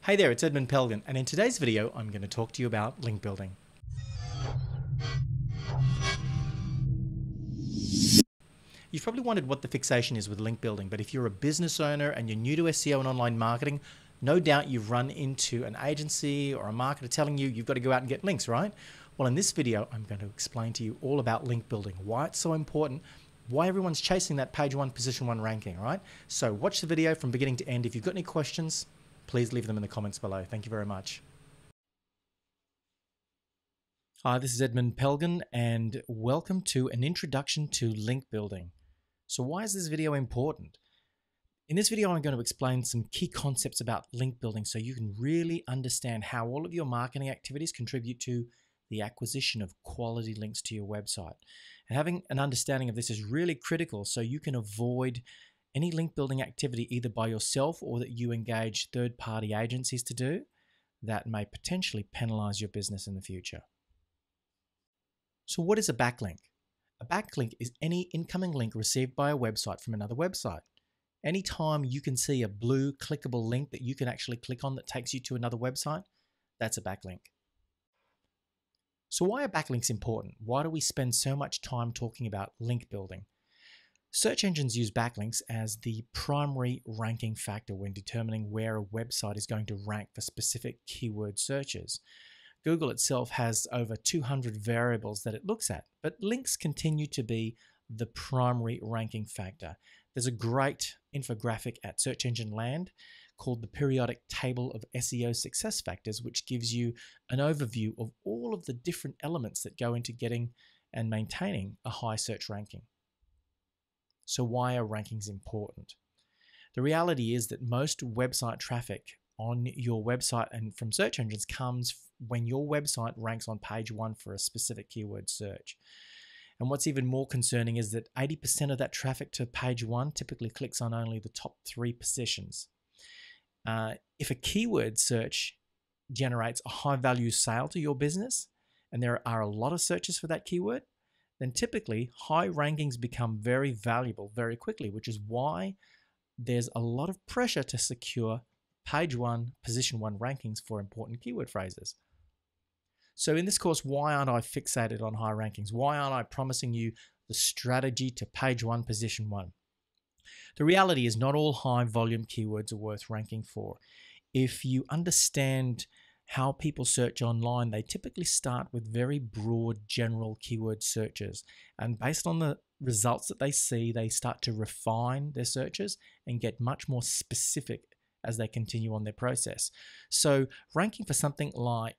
Hey there, it's Edmund Pelgan, and in today's video, I'm going to talk to you about link building. You've probably wondered what the fixation is with link building, but if you're a business owner and you're new to SEO and online marketing, no doubt you've run into an agency or a marketer telling you you've got to go out and get links, right? Well, in this video, I'm going to explain to you all about link building, why it's so important, why everyone's chasing that page 1, position 1 ranking, right? So watch the video from beginning to end. If you've got any questions, please leave them in the comments below. Thank you very much. Hi, this is Edmund Pelgan, and welcome to an introduction to link building. So why is this video important? In this video, I'm going to explain some key concepts about link building so you can really understand how all of your marketing activities contribute to the acquisition of quality links to your website. And having an understanding of this is really critical so you can avoid any link building activity either by yourself or that you engage third-party agencies to do that may potentially penalize your business in the future. So what is a backlink? A backlink is any incoming link received by a website from another website. Anytime you can see a blue clickable link that you can actually click on that takes you to another website, that's a backlink. So why are backlinks important? Why do we spend so much time talking about link building? Search engines use backlinks as the primary ranking factor when determining where a website is going to rank for specific keyword searches. Google itself has over 200 variables that it looks at, but links continue to be the primary ranking factor. There's a great infographic at Search Engine Land called the Periodic Table of SEO Success Factors, which gives you an overview of all of the different elements that go into getting and maintaining a high search ranking. So why are rankings important? The reality is that most website traffic on your website and from search engines comes when your website ranks on page 1 for a specific keyword search. And what's even more concerning is that 80% of that traffic to page 1 typically clicks on only the top 3 positions. If a keyword search generates a high value sale to your business, and there are a lot of searches for that keyword, then typically high rankings become very valuable very quickly, which is why there's a lot of pressure to secure page 1, position 1 rankings for important keyword phrases. So in this course, why aren't I fixated on high rankings? Why aren't I promising you the strategy to page 1, position 1? The reality is not all high volume keywords are worth ranking for. If you understand how people search online, they typically start with very broad general keyword searches. And based on the results that they see, they start to refine their searches and get much more specific as they continue on their process. So ranking for something like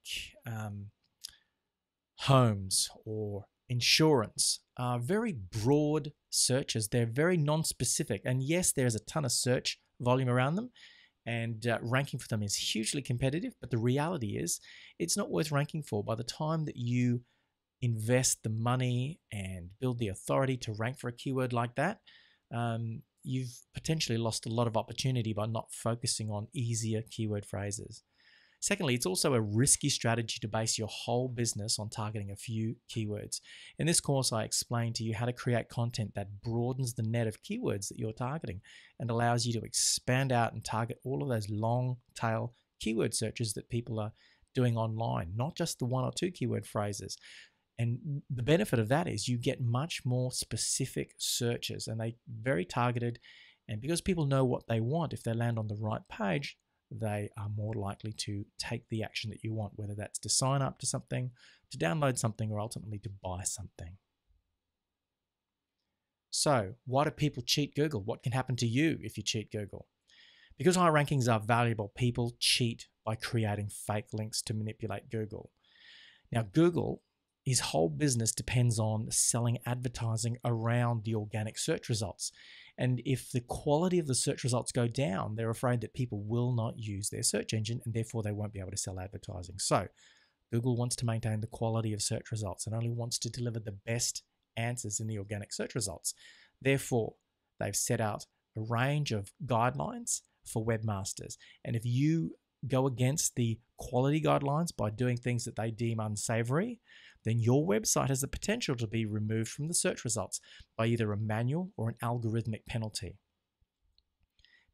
homes or insurance are very broad searches. They're very non-specific. And yes, there's a ton of search volume around them, and ranking for them is hugely competitive. But the reality is it's not worth ranking for. By the time that you invest the money and build the authority to rank for a keyword like that, you've potentially lost a lot of opportunity by not focusing on easier keyword phrases. Secondly, it's also a risky strategy to base your whole business on targeting a few keywords. In this course, I explain to you how to create content that broadens the net of keywords that you're targeting and allows you to expand out and target all of those long tail keyword searches that people are doing online, not just the 1 or 2 keyword phrases. And the benefit of that is you get much more specific searches, and they're very targeted. And because people know what they want, if they land on the right page, they are more likely to take the action that you want, whether that's to sign up to something, to download something, or ultimately to buy something. So why do people cheat Google? What can happen to you if you cheat Google? Because high rankings are valuable, people cheat by creating fake links to manipulate Google. Now, his whole business depends on selling advertising around the organic search results. And if the quality of the search results go down, they're afraid that people will not use their search engine and therefore they won't be able to sell advertising. So Google wants to maintain the quality of search results and only wants to deliver the best answers in the organic search results. Therefore, they've set out a range of guidelines for webmasters. And if you go against the quality guidelines by doing things that they deem unsavory, then your website has the potential to be removed from the search results by either a manual or an algorithmic penalty.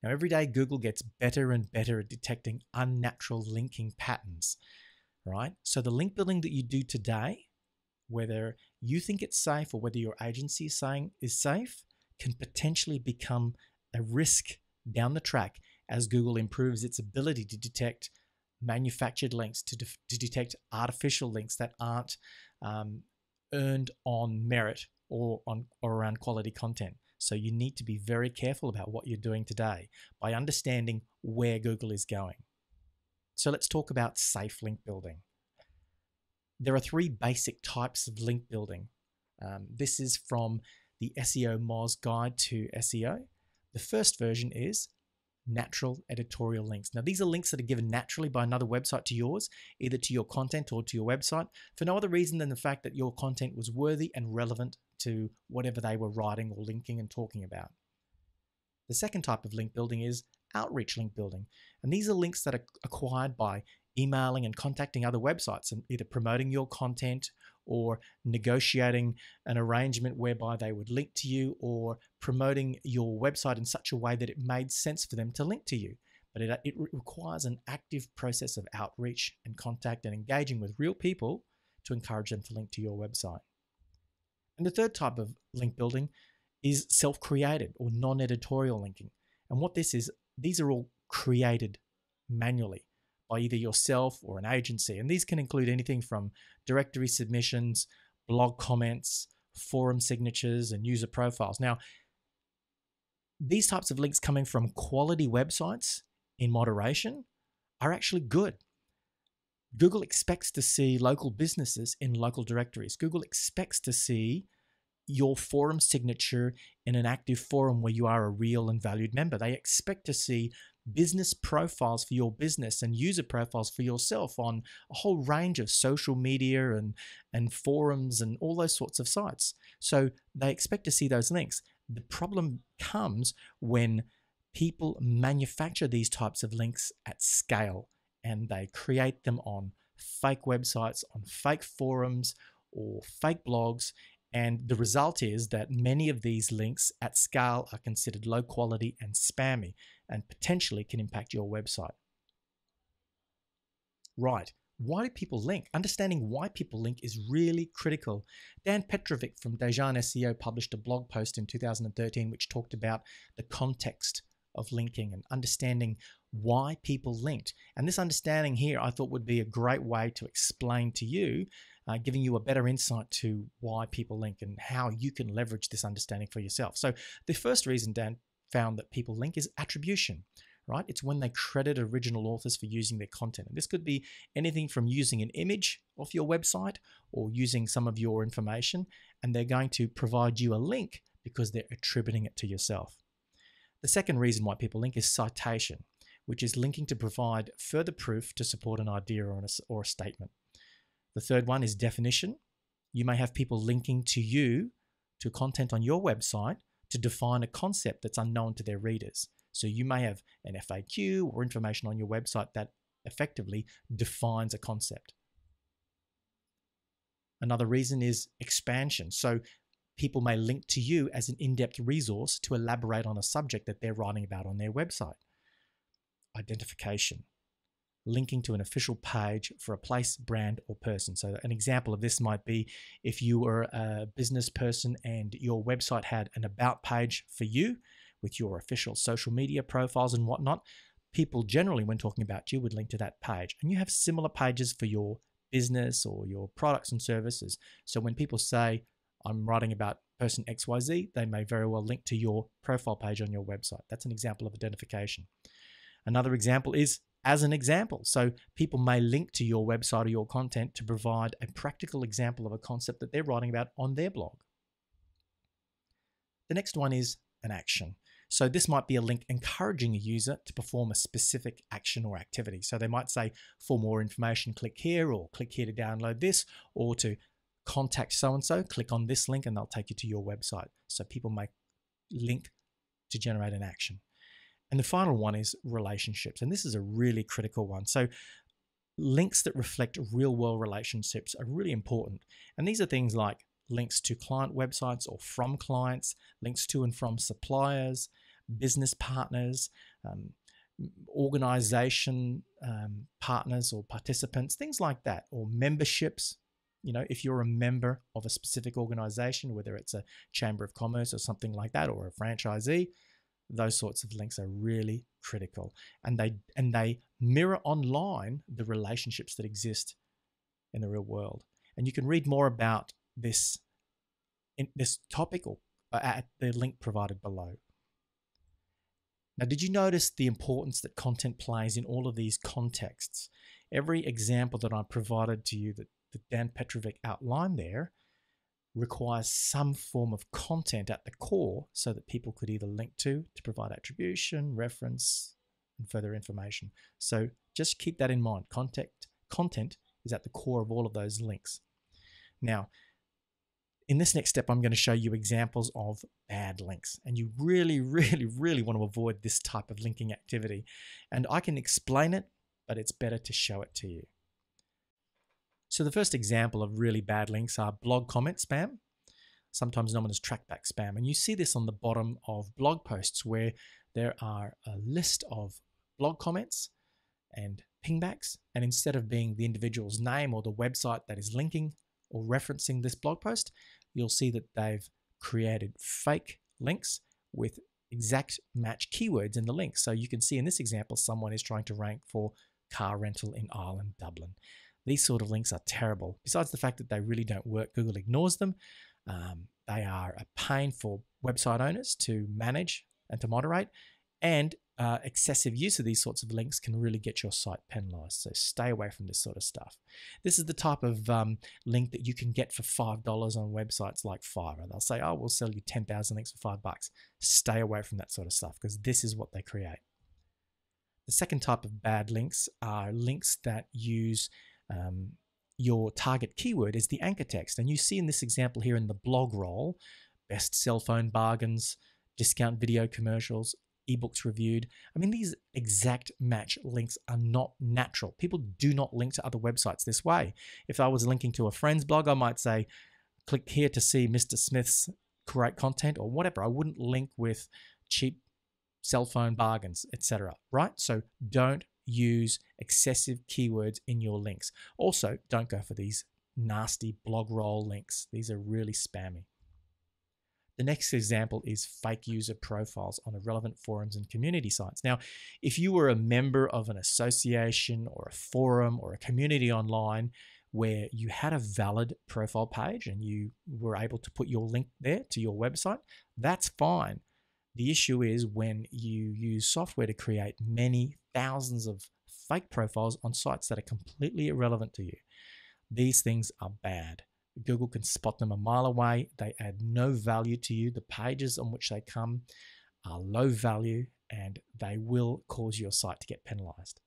Now, every day Google gets better and better at detecting unnatural linking patterns, right? So the link building that you do today, whether you think it's safe or whether your agency is saying is safe, can potentially become a risk down the track as Google improves its ability to detect manufactured links, to detect artificial links that aren't earned on merit or around quality content. So you need to be very careful about what you're doing today by understanding where Google is going. So let's talk about safe link building. There are 3 basic types of link building. This is from the SEO Moz Guide to SEO. The first version is natural editorial links. Now, these are links that are given naturally by another website to yours, either to your content or to your website, for no other reason than the fact that your content was worthy and relevant to whatever they were writing or linking and talking about. The second type of link building is outreach link building. And these are links that are acquired by emailing and contacting other websites and either promoting your content or negotiating an arrangement whereby they would link to you or promoting your website in such a way that it made sense for them to link to you. But it requires an active process of outreach and contact and engaging with real people to encourage them to link to your website. And the third type of link building is self-created or non-editorial linking. And what this is, these are all created manually by either yourself or an agency. And these can include anything from directory submissions, blog comments, forum signatures, and user profiles. Now, these types of links coming from quality websites in moderation are actually good. Google expects to see local businesses in local directories. Google expects to see your forum signature in an active forum where you are a real and valued member. They expect to see business profiles for your business and user profiles for yourself on a whole range of social media and forums and all those sorts of sites. So they expect to see those links. The problem comes when people manufacture these types of links at scale and they create them on fake websites, on fake forums or fake blogs. And the result is that many of these links at scale are considered low quality and spammy and potentially can impact your website. Right. Why do people link? Understanding why people link is really critical. Dan Petrovic from Dejan SEO published a blog post in 2013 which talked about the context of linking and understanding why people linked. And this understanding here I thought would be a great way to explain to you, giving you a better insight to why people link and how you can leverage this understanding for yourself. So the first reason Dan found that people link is attribution, right? It's when they credit original authors for using their content. And this could be anything from using an image off your website or using some of your information, and they're going to provide you a link because they're attributing it to yourself. The second reason why people link is citation, which is linking to provide further proof to support an idea or a statement. The third one is definition. You may have people linking to you, to content on your website, to define a concept that's unknown to their readers. So you may have an FAQ or information on your website that effectively defines a concept. Another reason is expansion. So people may link to you as an in-depth resource to elaborate on a subject that they're writing about on their website. Identification. Linking to an official page for a place, brand, or person. So an example of this might be if you were a business person and your website had an about page for you with your official social media profiles and whatnot, people generally, when talking about you, would link to that page. And you have similar pages for your business or your products and services. So when people say, I'm writing about person XYZ, they may very well link to your profile page on your website. That's an example of identification. Another example is as an example. So people may link to your website or your content to provide a practical example of a concept that they're writing about on their blog. The next one is an action. So this might be a link encouraging a user to perform a specific action or activity. So they might say, for more information, click here, or click here to download this, or to contact so-and-so, click on this link and they'll take you to your website. So people may link to generate an action. And the final one is relationships. And this is a really critical one. So links that reflect real-world relationships are really important. And these are things like links to client websites or from clients, links to and from suppliers, business partners, organization partners or participants, things like that, or memberships. If you're a member of a specific organization, whether it's a chamber of commerce or something like that, or a franchisee, those sorts of links are really critical, and they mirror online the relationships that exist in the real world. And you can read more about this topic at the link provided below. Now, did you notice the importance that content plays in all of these contexts? Every example that I provided to you that Dan Petrovic outlined there requires some form of content at the core so that people could either link to provide attribution, reference, and further information. So just keep that in mind. Content is at the core of all of those links. Now, in this next step, I'm going to show you examples of bad links, and you really, really, really want to avoid this type of linking activity. And I can explain it, but it's better to show it to you. So the first example of really bad links are blog comment spam, sometimes known as trackback spam. And you see this on the bottom of blog posts where there are a list of blog comments and pingbacks, and instead of being the individual's name or the website that is linking or referencing this blog post, you'll see that they've created fake links with exact match keywords in the link. So you can see in this example, someone is trying to rank for car rental in Ireland, Dublin. These sort of links are terrible. Besides the fact that they really don't work, Google ignores them. They are a pain for website owners to manage and to moderate, and excessive use of these sorts of links can really get your site penalized. So stay away from this sort of stuff. This is the type of link that you can get for $5 on websites like Fiverr. They'll say, oh, we'll sell you 10,000 links for $5. Stay away from that sort of stuff because this is what they create. The second type of bad links are links that use your target keyword is the anchor text. And you see in this example here in the blog roll, best cell phone bargains, discount video commercials, ebooks reviewed. I mean, these exact match links are not natural. People do not link to other websites this way. If I was linking to a friend's blog, I might say, click here to see Mr. Smith's great content or whatever. I wouldn't link with cheap cell phone bargains, etc. Right? So don't use excessive keywords in your links. Also, don't go for these nasty blog roll links. These are really spammy. The next example is fake user profiles on irrelevant forums and community sites. Now, if you were a member of an association or a forum or a community online where you had a valid profile page and you were able to put your link there to your website, that's fine. The issue is when you use software to create many thousands of fake profiles on sites that are completely irrelevant to you. These things are bad. Google can spot them a mile away. They add no value to you. The pages on which they come are low value and they will cause your site to get penalized.